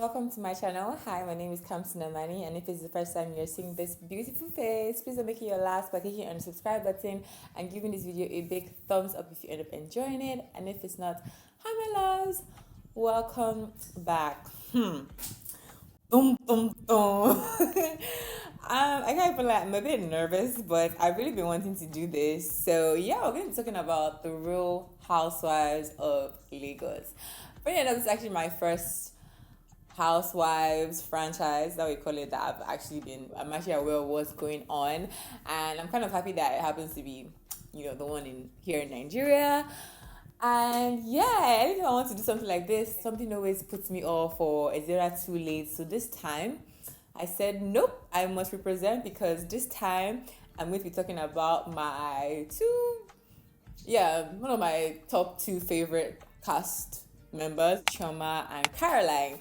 welcome to my channel. Hi, my name is Kamsinnamani, and if it's the first time you're seeing this beautiful face, please don't make it your last by clicking on the subscribe button and giving this video a big thumbs up if you end up enjoying it. And if it's not, hi my loves, welcome back. Boom, boom, boom. I can't feel like I'm a bit nervous, but I've really been wanting to do this. So yeah, we're going to be talking about the Real Housewives of Lagos. But yeah, that's actually my first Housewives franchise, that we call it, that I'm actually aware of what's going on, and I'm kind of happy that it happens to be, the one here in Nigeria. And yeah, anytime I want to do something like this, something always puts me off, or is it too late? So this time I said nope, I must represent, because this time I'm going to be talking about one of my top two favorite cast members, Chuma and Caroline,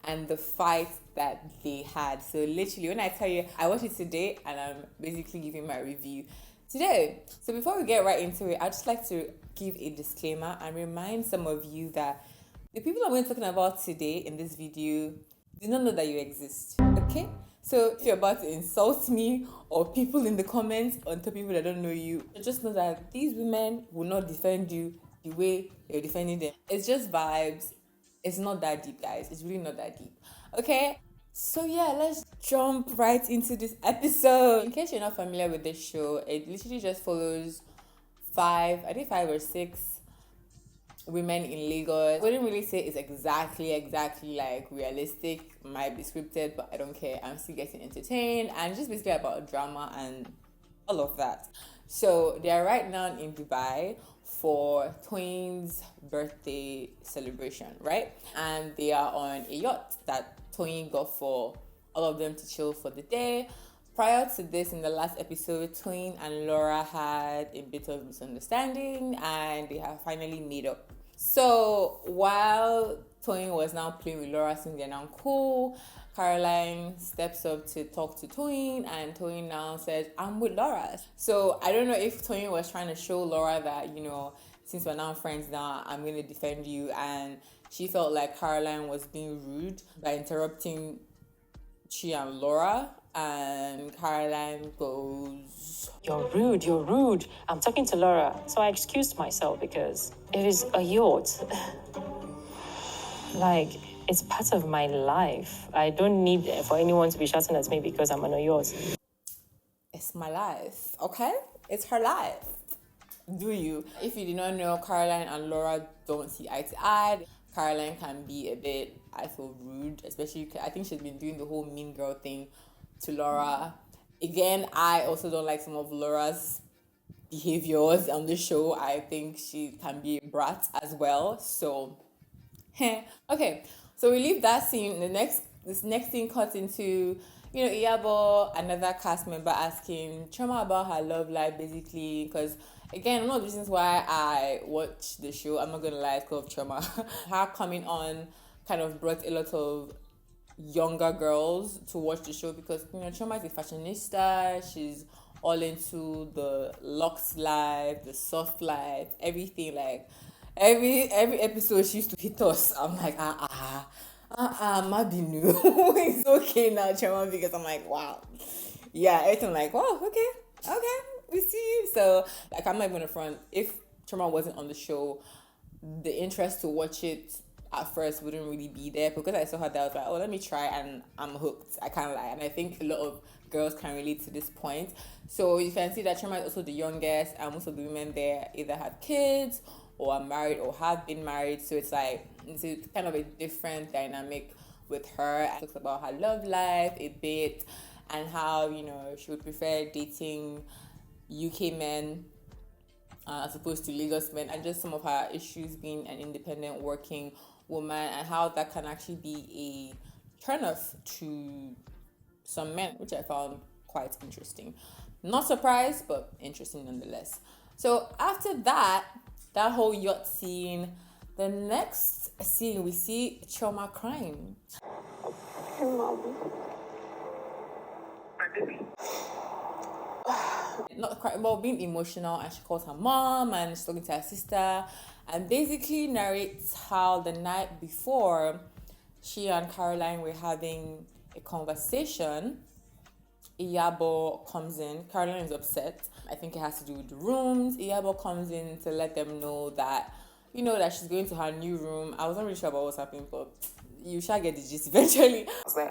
and the fight that they had. So literally, when I tell you, I watched it today and I'm basically giving my review today. So before we get right into it, I'd just like to give a disclaimer and remind some of you that the people I'm going to be talking about today in this video do not know that you exist, okay? So if you're about to insult me or people in the comments on top of people that don't know you, just know that these women will not defend you the way you're defending them. It's just vibes. It's not that deep, guys. It's really not that deep. Okay? So yeah, let's jump right into this episode. In case you're not familiar with this show, it literally just follows five or six women in Lagos. I wouldn't really say it's exactly like realistic. Might be scripted, but I don't care. I'm still getting entertained, and just basically about drama and all of that. So they are right now in Dubai for Toyin's birthday celebration, right? And they are on a yacht that Toyin got for all of them to chill for the day. Prior to this, in the last episode, Toyin and Laura had a bit of misunderstanding and they have finally made up. So while Toyin was now playing with Laura, since they're now cool, Caroline steps up to talk to Toyin, and Toyin now says, I'm with Laura. So I don't know if Toyin was trying to show Laura that, since we're now friends now, I'm going to defend you. And she felt like Caroline was being rude by interrupting Chi and Laura. And Caroline goes, You're rude. I'm talking to Laura. So I excused myself because it is a yacht. It's part of my life. I don't need for anyone to be shouting at me because I'm on a yacht. It's my life, okay? It's her life. Do you? If you did not know, Caroline and Laura don't see eye to eye. Caroline can be a bit, I feel, rude, especially, I think she's been doing the whole mean girl thing to Laura. Again, I also don't like some of Laura's behaviors on the show. I think she can be a brat as well. So, okay. So we leave that scene. This next scene cuts into, Yabo, another cast member, asking Chuma about her love life, basically, because again, one of the reasons why I watch the show, I'm not gonna lie, it's called Chuma. Her coming on kind of brought a lot of younger girls to watch the show, because Chuma is a fashionista. She's all into the luxe life, the soft life, everything. Like every episode she used to hit us. I'm like, Mabinu. It's okay now, Chuma, because I'm like, wow. Yeah, everything like, wow, okay, we see you. So I'm not gonna front. If Chuma wasn't on the show, the interest to watch it at first wouldn't really be there, because I saw her there. I was like, oh, let me try, and I'm hooked. I can't lie. And I think a lot of girls can relate to this point. So you can see that Chuma is also the youngest, and most of the women there either have kids or are married or have been married. So it's kind of a different dynamic with her. She talks about her love life a bit, and how she would prefer dating UK men as opposed to Lagos men, and just some of her issues being an independent working woman, and how that can actually be a turn-off to some men, which I found quite interesting. Not surprised, but interesting nonetheless. So after that whole yacht scene, the next scene we see Chuma crying. Hey, Mommy. Not crying, but being emotional, and she calls her mom and she's talking to her sister, and basically narrates how the night before she and Caroline were having a conversation. Yabo comes in. Caroline is upset. I think it has to do with the rooms. Yabo comes in to let them know that, that she's going to her new room. I was not really sure about what's happening, but you shall get the gist eventually. I was like,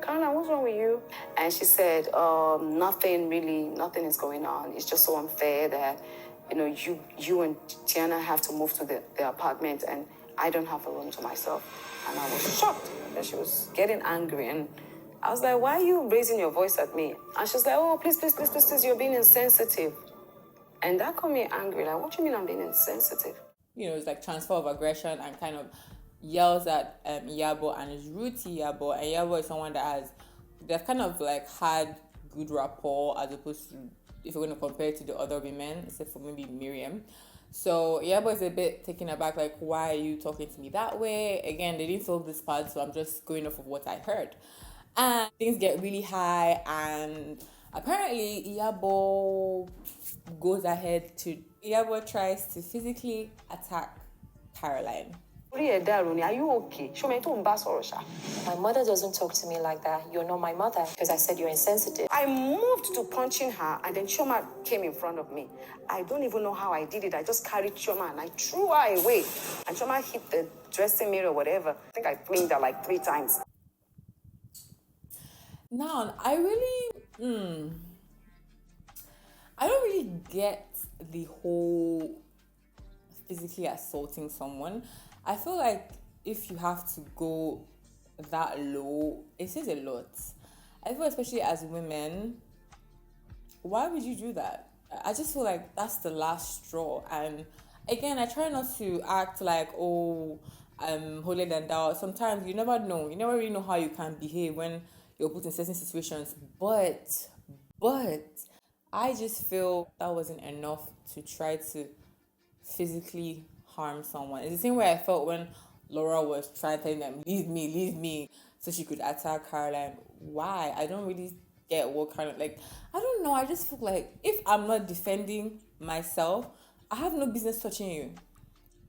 Caroline, what's wrong with you? And she said, nothing is going on. It's just so unfair that, you and Tiana have to move to the apartment and I don't have a room to myself. And I was shocked that she was getting angry. And I was like, why are you raising your voice at me? And she's like, oh, please, you're being insensitive. And that got me angry. Like, what do you mean I'm being insensitive? It's like transfer of aggression and kind of yells at Yabo and is rude to Yabo. And Yabo is someone they've kind of like had good rapport as opposed to, if you're going to compare it to the other women, except for maybe Miriam. So Yabo is a bit taken aback, like, why are you talking to me that way? Again, they didn't solve this part, so I'm just going off of what I heard. And things get really high, and apparently Yabo tries to physically attack Caroline. Are you okay? My mother doesn't talk to me like that. You're not my mother, because I said you're insensitive. I moved to punching her, and then Chuma came in front of me. I don't even know how I did it. I just carried Chuma and I threw her away. And Chuma hit the dressing mirror, whatever. I think I flinged her like 3 times. Now, I don't really get the whole physically assaulting someone. I feel like if you have to go that low, it says a lot. I feel especially as women, why would you do that? I just feel like that's the last straw. And again, I try not to act like, I'm holier than thou. Sometimes you never know. You never really know how you can behave when you're put in certain situations. But I just feel that wasn't enough to try to physically harm someone. It's the same way I felt when Laura was trying to tell them, leave me, so she could attack Caroline. Why? I don't really get what kind of, I don't know. I just feel like if I'm not defending myself, I have no business touching you.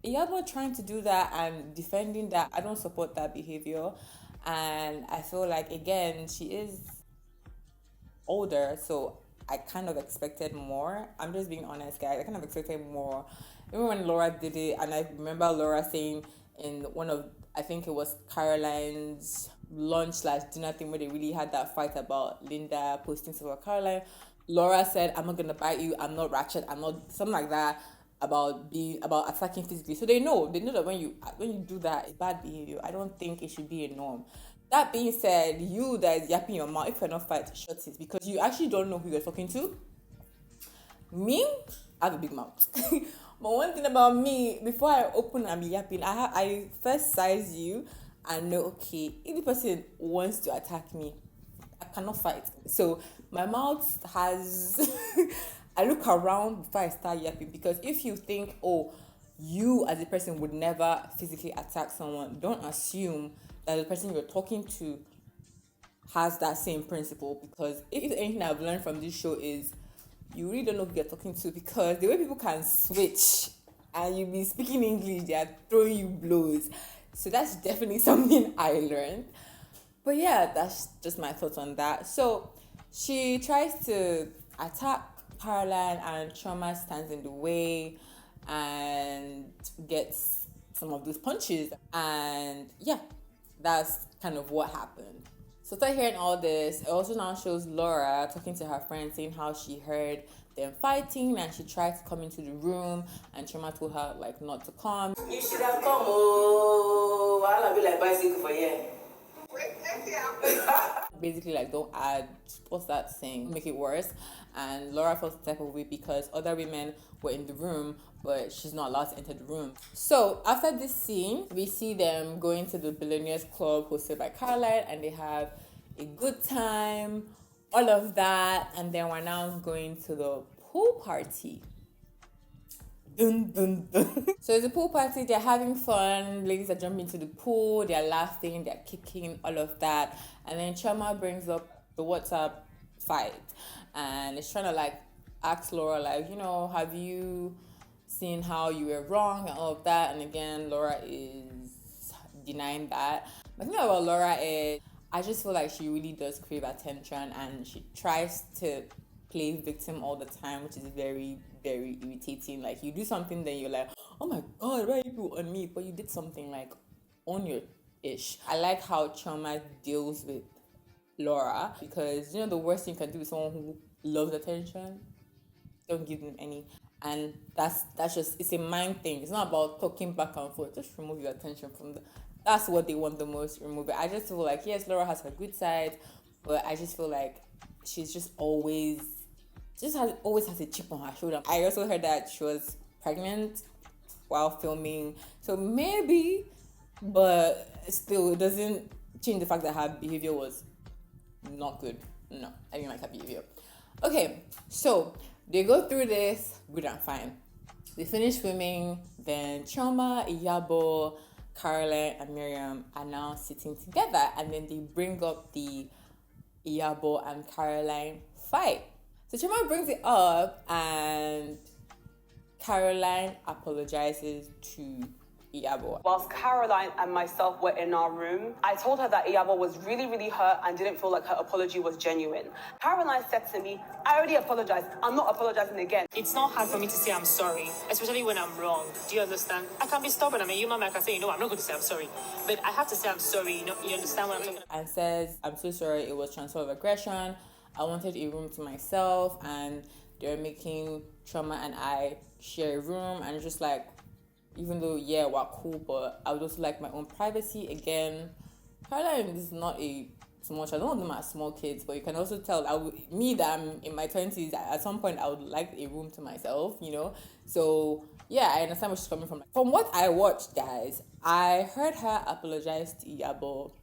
Yabo trying to do that and defending that, I don't support that behavior. And I feel like, again, she is older, so I kind of expected more. I'm just being honest, guys. I kind of expected more. Even when Laura did it, and I remember Laura saying in one of, I think it was Caroline's lunch/dinner thing where they really had that fight about Linda posting stuff about Caroline. Laura said, I'm not going to bite you, I'm not ratchet, I'm not, something like that, about attacking physically. So they know that when you do that, it's bad behavior. I don't think it should be a norm. That being said, you that is yapping your mouth, if you're not fighting, shut it, because you actually don't know who you're talking to. Me, I have a big mouth. But one thing about me, before I open and be yapping, I first size you and know, okay, if the person wants to attack me, I cannot fight. So my mouth has I look around before I start yapping, because if you think, you as a person would never physically attack someone, don't assume that the person you're talking to has that same principle. Because if anything I've learned from this show is, you really don't know who you're talking to, because the way people can switch and you be speaking English, they are throwing you blows. So that's definitely something I learned. But yeah, that's just my thoughts on that. So she tries to attack Caroline and Chuma stands in the way and gets some of those punches. And yeah, that's kind of what happened. So after hearing all this, it also now shows Laura talking to her friend, saying how she heard them fighting and she tried to come into the room and Chuma told her not to come. You should have come, I'll be like bicycle for you. Basically, don't add, what's that saying, make it worse. And Laura felt the type of way because other women were in the room, but she's not allowed to enter the room. So after this scene, we see them going to the Billionaires Club hosted by Caroline, and they have a good time, all of that. And then we're now going to the pool party. Dun, dun, dun. So it's a pool party, they're having fun, ladies are jumping into the pool, they're laughing, they're kicking, all of that. And then Chuma brings up the WhatsApp fight and it's trying to ask Laura, have you seen how you were wrong and all of that? And again, Laura is denying that. The thing about Laura is, I just feel like she really does crave attention, and she tries to play victim all the time, which is very, very irritating. Like, you do something, then you're like, oh my god, why are you on me? But you did something, like, on your ish. I like how Chuma deals with Laura, because you know the worst thing you can do with someone who loves attention, don't give them any. And that's just, it's a mind thing. It's not about talking back and forth. Just remove your attention from that's what they want the most. Remove it. I just feel like, yes, Laura has her good side, but I just feel like she's just always has a chip on her shoulder. I also heard that she was pregnant while filming, so maybe, but still, it doesn't change the fact that her behavior was not good. No, I didn't like her behavior. Okay, so they go through this good and fine. They finish filming, then Chuma, Yabo, Caroline, and Miriam are now sitting together, and then they bring up the Yabo and Caroline fight. So Chuma brings it up, and Caroline apologizes to Yabo. Whilst Caroline and myself were in our room, I told her that Yabo was really, really hurt and didn't feel like her apology was genuine. Caroline said to me, I already apologized. I'm not apologizing again. It's not hard for me to say I'm sorry, especially when I'm wrong. Do you understand? I can be stubborn. I'm a human. I can say, I'm not going to say I'm sorry. But I have to say I'm sorry. You understand what I'm talking about? And says, I'm so sorry, it was transfer of aggression. I wanted a room to myself, and they're making Chuma and I share a room, and just like, even though, yeah, we're cool, but I would also like my own privacy. Again, Caroline is not a small child. None of them are small kids, but you can also tell, me that I'm in my 20s, at some point I would like a room to myself, you know? So, yeah, I understand where she's coming from. From what I watched, guys, I heard her apologize to Yabo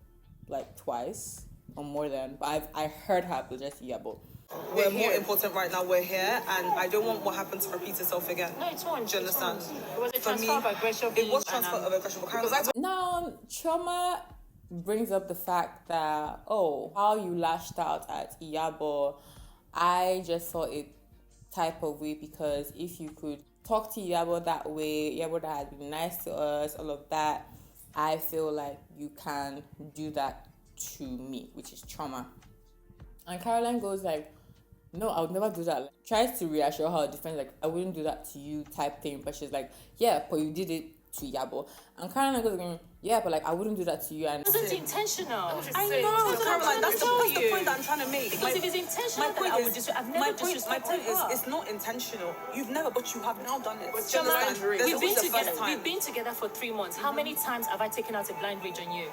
like twice or more than, but I heard her apologize to Yabo. We're more important right now. We're here, and I don't want what happened to repeat itself again. No, it's one. Do you understand? It was a transfer of aggression. It was transfer of aggression. Because now, Chuma brings up the fact that, how you lashed out at Yabo, I just saw it type of way, because if you could talk to Yabo that way, Yabo that had been nice to us, all of that, I feel like you can do that to me, which is Chuma. And Caroline goes like, no, I would never do that. Like, tries to reassure her defense, like, I wouldn't do that to you type thing. But she's like, yeah, but you did it to Yabo. And Caroline goes again, yeah, but like, I wouldn't do that to you. And It wasn't intentional. I know, Caroline, that's the point that I'm trying to make. Because if it's intentional, then I would I've never disrespected my point is, her. it's not intentional. You've never, but you have now done it. Chuma, We've we've been together for 3 months. How many times have I taken out a blind rage on you?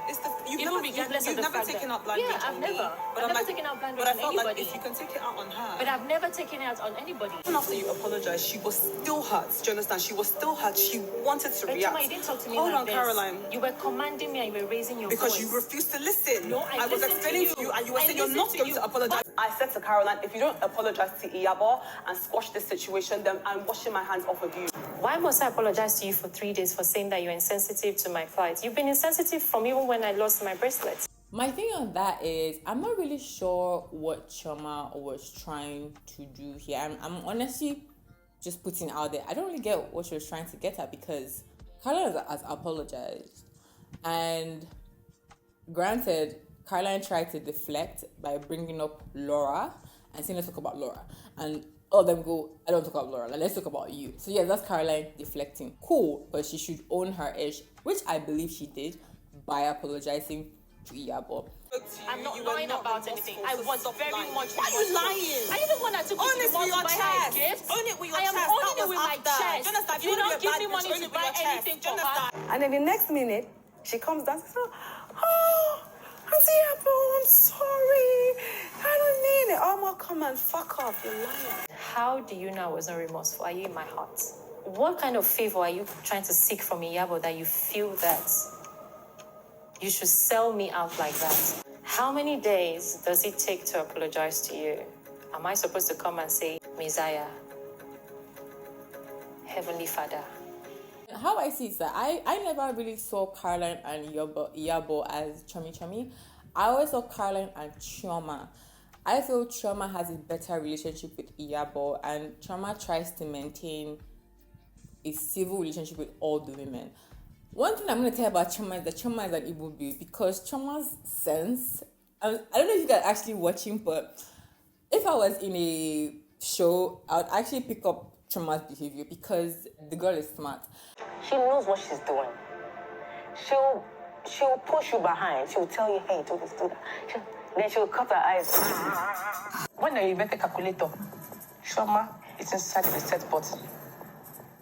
You've never taken out blind rage on me. I've never taken out blind rage on anybody. But I felt like if you can take it out on her. But I've never taken it out on anybody. Even after you apologized, she was still hurt. Do you understand? She was still hurt. She wanted to react. Chuma, you didn't talk to me Hold like on, this. Caroline. You were commanding me and you were raising your Because voice. you refused to listen. No, I was listened explaining to to you. you, and you were saying you're listened not to going you. to apologize. I said to Caroline, if you don't apologize to Yabo and squash this situation, then I'm washing my hands off of you. Why must I apologize to you for 3 days for saying that you're insensitive to my fight? You've been insensitive from even when I lost my bracelet. my thing on that is, I'm not really sure what Chuma was trying to do here. I'm honestly just putting it out there. I don't really get what she was trying to get at, because Caroline has apologized. And granted, Caroline tried to deflect by bringing up Laura and saying, let's talk about Laura. And all of them go, I don't talk about Laura, like, let's talk about you. So yeah, that's Caroline deflecting. Cool, but she should own her ish, which I believe she did by apologizing to Yabo. I'm not lying about anything. I was very much. Why are you lying? Are you the one that took me to the mall to buy her a gift? Own it with your I am chest. owning That it with was my after. chest. Do you understand? You don't give me Own money it to with buy your chest. anything Do you for her. understand? And then the next minute, she comes down and says, oh, Auntie Yabo, I'm sorry. I don't mean it. Oh, well, come on, fuck off. You're lying. How do you know I was not remorseful? Are you in my heart? What kind of favor are you trying to seek from Yabo that you feel that you should sell me out like that? How many days does it take to apologize to you? Am I supposed to come and say, Messiah, Heavenly Father? How I see it is that I never really saw Caroline and Yabo as chummy. I always saw Caroline and Chuma. I feel Chuma has a better relationship with Yabo, and Chuma tries to maintain a civil relationship with all the women. One thing I'm going to tell you about Chuma is that Chuma is an Igbo babe, because Chuma's sense, I don't know if you guys are actually watching, but if I was in a show, I would actually pick up Chuma's behavior because the girl is smart. She knows what she's doing. She'll push you behind. She'll tell you, hey, do this, do that. Then she'll cut her eyes. When I invent a calculator, Chuma, it's inside the reset button.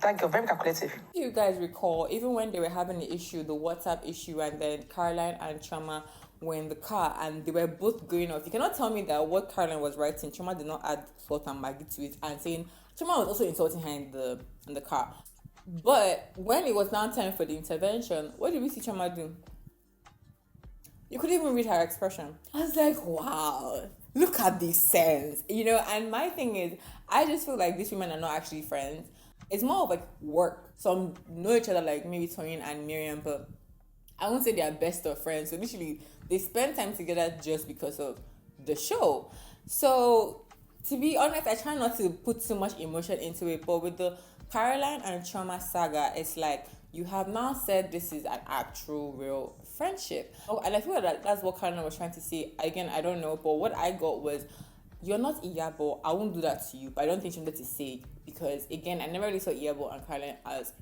That girl, very calculative. If you guys recall, even when they were having the issue, the WhatsApp issue, and then Caroline and Chuma were in the car and they were both going off. You cannot tell me that what Caroline was writing, Chuma did not add salt and maggi to it, and saying Chuma was also insulting her in the car. But when it was now time for the intervention, what did we see Chuma do? You couldn't even read her expression. I was like, wow, look at this sense, and my thing is, I just feel like these women are not actually friends. It's more of like work. Some know each other, like maybe Toyin and Miriam, but I won't say they are best of friends. So literally, they spend time together just because of the show. So to be honest, I try not to put too much emotion into it, but with the Caroline and Chuma saga, it's like you have now said this is an actual real friendship. Oh, and I feel like that's what Caroline was trying to say. Again, I don't know, but what I got was, you're not Yabo, I won't do that to you, but I don't think she wanted to say it because, again, I never really saw Yabo and Caroline as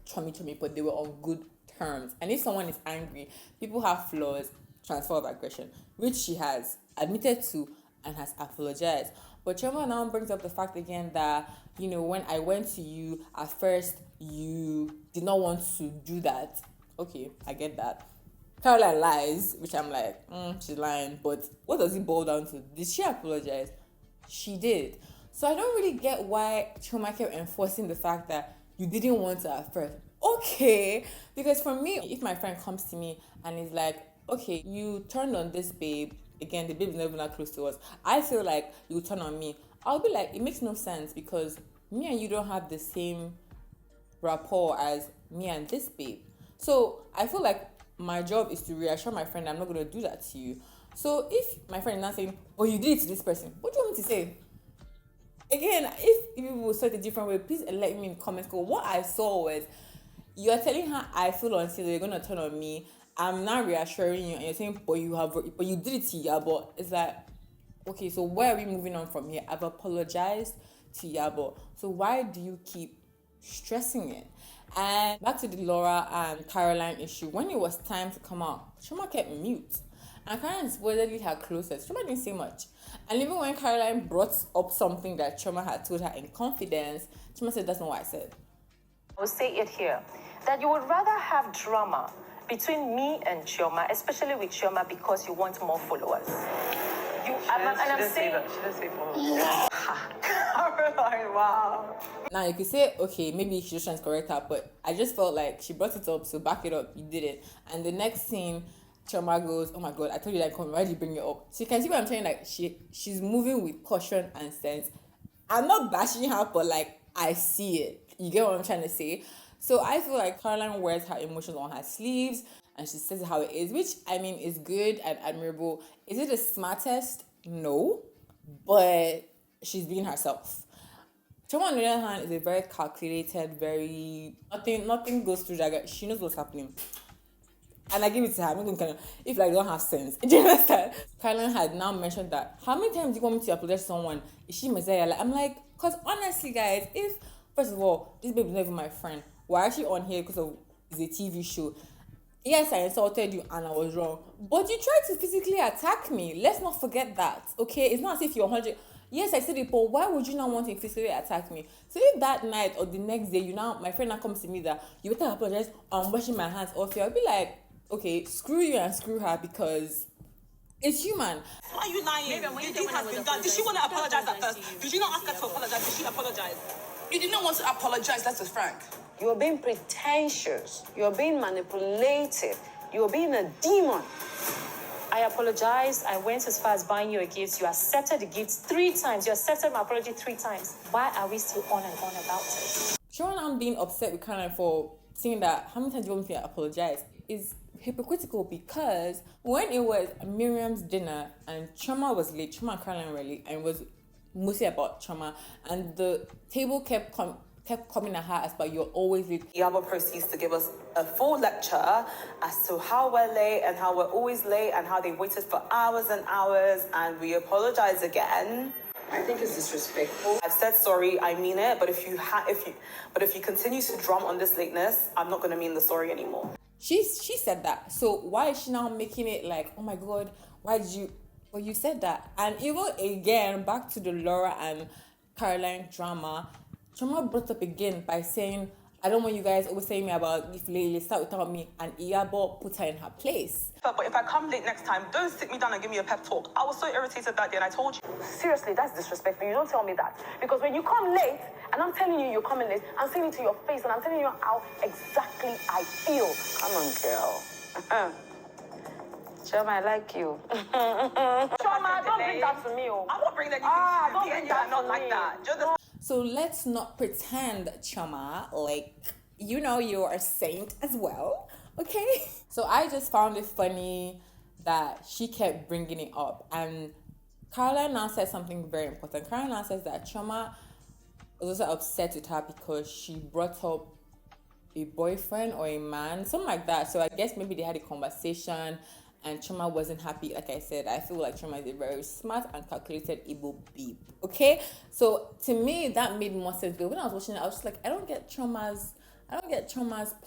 chummy, but they were on good terms. And if someone is angry, people have flaws, transfer of aggression, which she has admitted to and has apologized. But Chuma now brings up the fact again that, when I went to you, at first, you did not want to do that. Okay, I get that. Caroline lies, which I'm like, she's lying. But what does it boil down to? Did she apologize? She did. So I don't really get why Chuma kept enforcing the fact that you didn't want to at first. Okay, because for me, if my friend comes to me and is like, okay, you turned on this babe, again, the babe is not even that close to us, I feel like you turn on me, I'll be like, it makes no sense because me and you don't have the same rapport as me and this babe. So I feel like my job is to reassure my friend I'm not going to do that to you. So if my friend is not saying, oh, you did it to this person, what do you want me to say? Again, if people saw it a different way, please let me in the comments. What I saw was, you're telling her I feel unsafe, you're going to turn on me. I'm not reassuring you, and you're saying, but you did it to Yabo. It's like, okay, so where are we moving on from here? I've apologized to Yabo. So why do you keep stressing it? And back to the Laura and Caroline issue. When it was time to come out, Chuma kept mute. And Caroline is supposedly her closest. Chuma didn't say much. And even when Caroline brought up something that Chuma had told her in confidence, Chuma said, that's not what I said. I will say it here, that you would rather have drama between me and Chioma, especially with Chioma, because you want more followers. I'm saying, She didn't say followers. Caroline, wow. Now you could say, okay, maybe she just trying to correct her, but I just felt like she brought it up, so back it up, you did it. And the next scene, Chioma goes, oh my god, I told you that, why did you bring it up? So you can see what I'm saying, like she's moving with caution and sense. I'm not bashing her, but like I see it. You get what I'm trying to say? So I feel like Caroline wears her emotions on her sleeves and she says it how it is, which I mean is good and admirable. Is it the smartest? No, but she's being herself. Chuma, on the other hand, is a very calculated, very nothing goes through that. She knows what's happening. And I give it to her. I'm not going to kind of, if like, don't have sense. Do you understand? Caroline had now mentioned that, how many times do you want me to apologize to someone? Is she Messiah? Like, I'm like, because honestly, guys, if, first of all, this baby is not even my friend, we're actually on here because of it's a TV show. Yes, I insulted you and I was wrong. But you tried to physically attack me. Let's not forget that, okay? It's not as if you're 100... Yes, I said it, but why would you not want to physically attack me? So if that night or the next day, my friend now comes to me that, you better apologize, I'm washing my hands off you, I'll be like, okay, screw you and screw her because it's human. Why are you lying? The deed has been done. Did she want to apologize at first? Did you not ask her to apologize? Did she apologize? You did not want to apologize, that is frank. You're being pretentious. You're being manipulative. You're being a demon. I apologize. I went as far as buying you a gift. You accepted the gift 3 times. You accepted my apology 3 times. Why are we still on and on about it? Sure, I'm being upset with Caroline for saying that how many times do you want me to apologize is hypocritical, because when it was Miriam's dinner and Chuma was late, Chuma and Caroline were late, and it was mostly about Chuma, and the table kept kept coming at her as but you're always late. Yabo proceeds to give us a full lecture as to how we're late and how we're always late and how they waited for hours and hours, and we apologize again. I think it's disrespectful. I've said sorry, I mean it, but if you continue to drum on this lateness, I'm not gonna mean the sorry anymore. She said that. So why is she now making it like, oh my God, why did you? Well, you said that. And even again, back to the Laura and Caroline drama, Chuma brought up again by saying, I don't want you guys always saying me about if Lily start without me, and Yabo put her in her place. But if I come late next time, don't sit me down and give me a pep talk. I was so irritated that day and I told you. Seriously, that's disrespectful. You don't tell me that. Because when you come late, and I'm telling you you're coming late, I'm saying it to your face, and I'm telling you how exactly I feel. Come on, girl. Chuma, I like you. Chuma, don't bring that to me. Oh. I'm not bringing anything to you. don't Me and bring you are that not to like me. that. Just So let's not pretend, Chuma, like, you know, you're a saint as well, okay? So I just found it funny that she kept bringing it up. And Caroline now said something very important. Caroline now says that Chuma was also upset with her because she brought up a boyfriend or a man, something like that. So I guess maybe they had a conversation and Chuma wasn't happy. Like I said, I feel like Chuma is a very smart and calculated Igbo beep. Okay? So to me, that made more sense. But when I was watching it, I was just like, I don't get Chuma's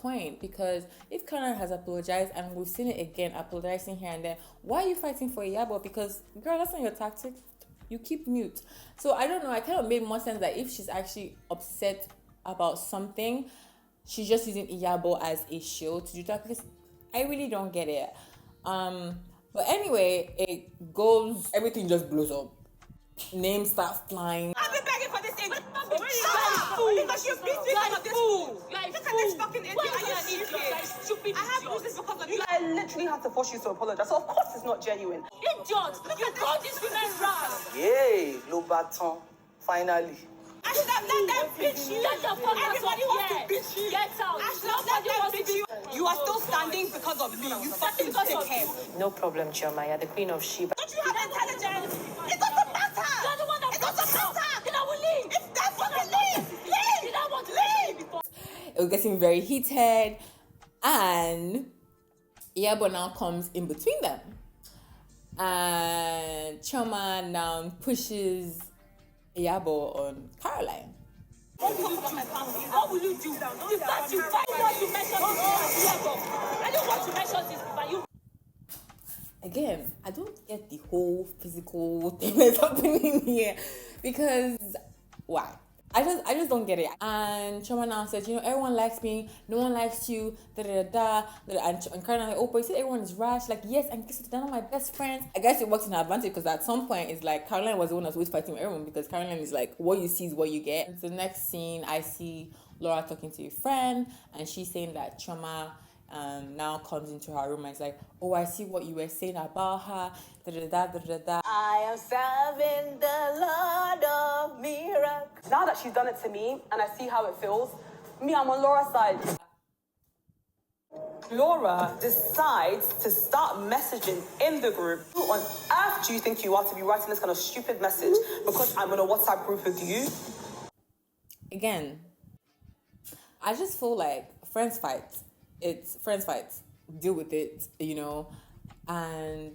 point, because if Caroline has apologized and we've seen it again, apologizing here and there, why are you fighting for Yabo? Because, girl, that's not your tactic. You keep mute. So I don't know. I kind of made more sense that if she's actually upset about something, she's just using Yabo as a shield to do that, because I really don't get it. But anyway, it goes, everything just blows up. Names start flying. I've been begging for this thing. Because you beat me because of this fool. Look at this fucking idiot. Are you serious? I have bruises because of you. I literally had to force you to apologize. So of course it's not genuine. Idiot. You call this women rats. Yay, low baton. Finally. I should have let them bitch you. Get the fuck out of here. Bitch you. Get out. I should have let them bitch you. You are still standing because of me. You fucking dickhead. No problem, Chuma. You're the queen of Sheba. Don't you have intelligence? It doesn't matter. You're the one that it doesn't matter. Then I will leave. If that's what I leave. Leave. Did I want to leave before? It was getting very heated, and Yabo now comes in between them, and Chuma now pushes Yabo on Caroline. What will you do? You start to fight not to mention this. I don't want to mention this, but you. Again, I don't get the whole physical thing that's happening here, because why? I just don't get it. And Chuma now says, you know, everyone likes me, no one likes you, and Caroline like, oh, but you said everyone is rash. Like, yes, and guess what? They're not my best friends. I guess it works in her advantage, because at some point it's like Caroline was the one that's always fighting with everyone, because Caroline is like, what you see is what you get. And so the next scene, I see Laura talking to a friend, and she's saying that Chuma now comes into her room and is like, oh, I see what you were saying about her. I am serving the Lord of miracles. Now that she's done it to me and I see how it feels, I'm on Laura's side. Laura decides to start messaging in the group. Who on earth do you think you are to be writing this kind of stupid message because I'm in a WhatsApp group with you? Again, I just feel like friends fight. It's friends fights. Deal with it, you know. And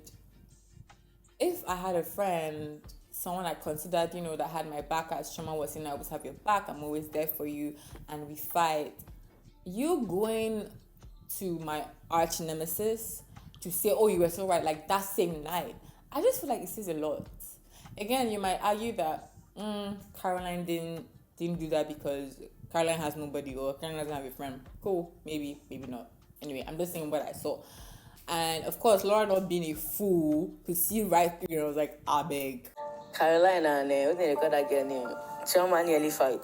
if I had a friend, someone I considered, you know, that had my back, as Chuma was saying, I always have your back, I'm always there for you, and we fight, you going to my arch nemesis to say, oh, you were so right, like that same night, I just feel like it says a lot. Again, you might argue that Caroline didn't do that because Caroline has nobody, or Caroline doesn't have a friend. Cool, maybe not. Anyway, I'm just saying what I saw. And of course, Laura not being a fool to see right through it, I was like, I beg. Caroline and what they call that girl name? Chioma nearly fight.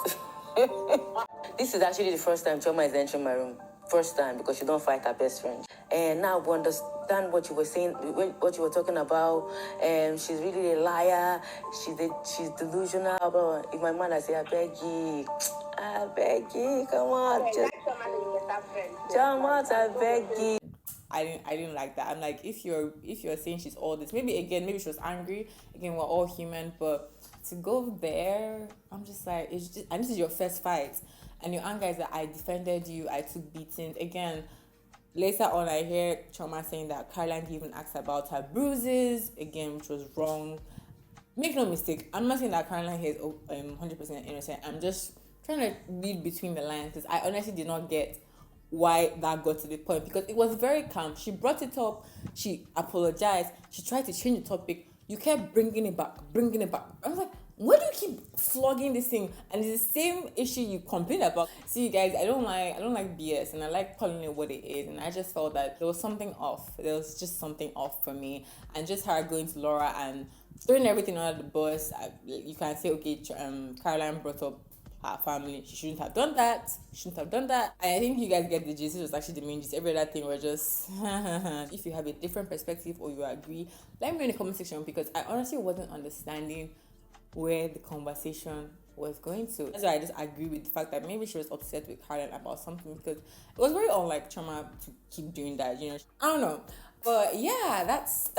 This is actually the first time Chioma is entering my room. First time, because she don't fight her best friend. And now we understand what you were saying, what you were talking about. She's really a liar. She's delusional. If my man, I say, I beg you, come on. Chioma, I beg you. I didn't like that. I'm like, if you're saying she's all this, maybe she was angry. Again, we're all human, but to go there, I'm just like, it's just, and this is your first fight. And your anger is that I defended you, I took beatings. Again, later on, I hear Chuma saying that Caroline even asked about her bruises, again, which was wrong. Make no mistake, I'm not saying that Caroline here is 100% innocent. I'm just trying to read between the lines because I honestly did not get why that got to the point, because it was very calm. She brought it up, she apologized, she tried to change the topic. You kept bringing it back. I was like, why do you keep flogging this thing? And it's the same issue you complain about. See, you guys, I don't like BS, and I like calling it what it is. And I just felt that there was something off. There was just something off for me. And just her going to Laura and throwing everything under the bus. You can say, okay, Caroline brought up her family. She shouldn't have done that. And I think you guys get the gist. It was actually the main gist. Every other thing was just if you have a different perspective or you agree, let me know in the comment section, because I honestly wasn't understanding where the conversation was going to. That's why I just agree with the fact that maybe she was upset with Caroline about something, because it was very unlike Chuma to keep doing that, you know. I don't know. But yeah, that's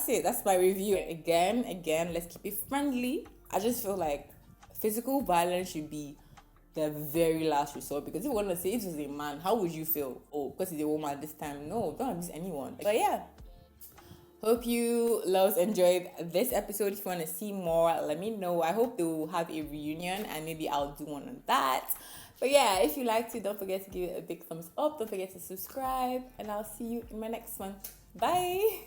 it. That's my review. Again, let's keep it friendly. I just feel like physical violence should be the very last resort, because if you want to say if it's a man, how would you feel? Oh, because it's a woman this time. No, don't abuse anyone. But yeah, hope you loves enjoyed this episode. If you want to see more, let me know. I hope they will have a reunion and maybe I'll do one on that. But yeah, if you liked it, don't forget to give it a big thumbs up. Don't forget to subscribe, and I'll see you in my next one. Bye.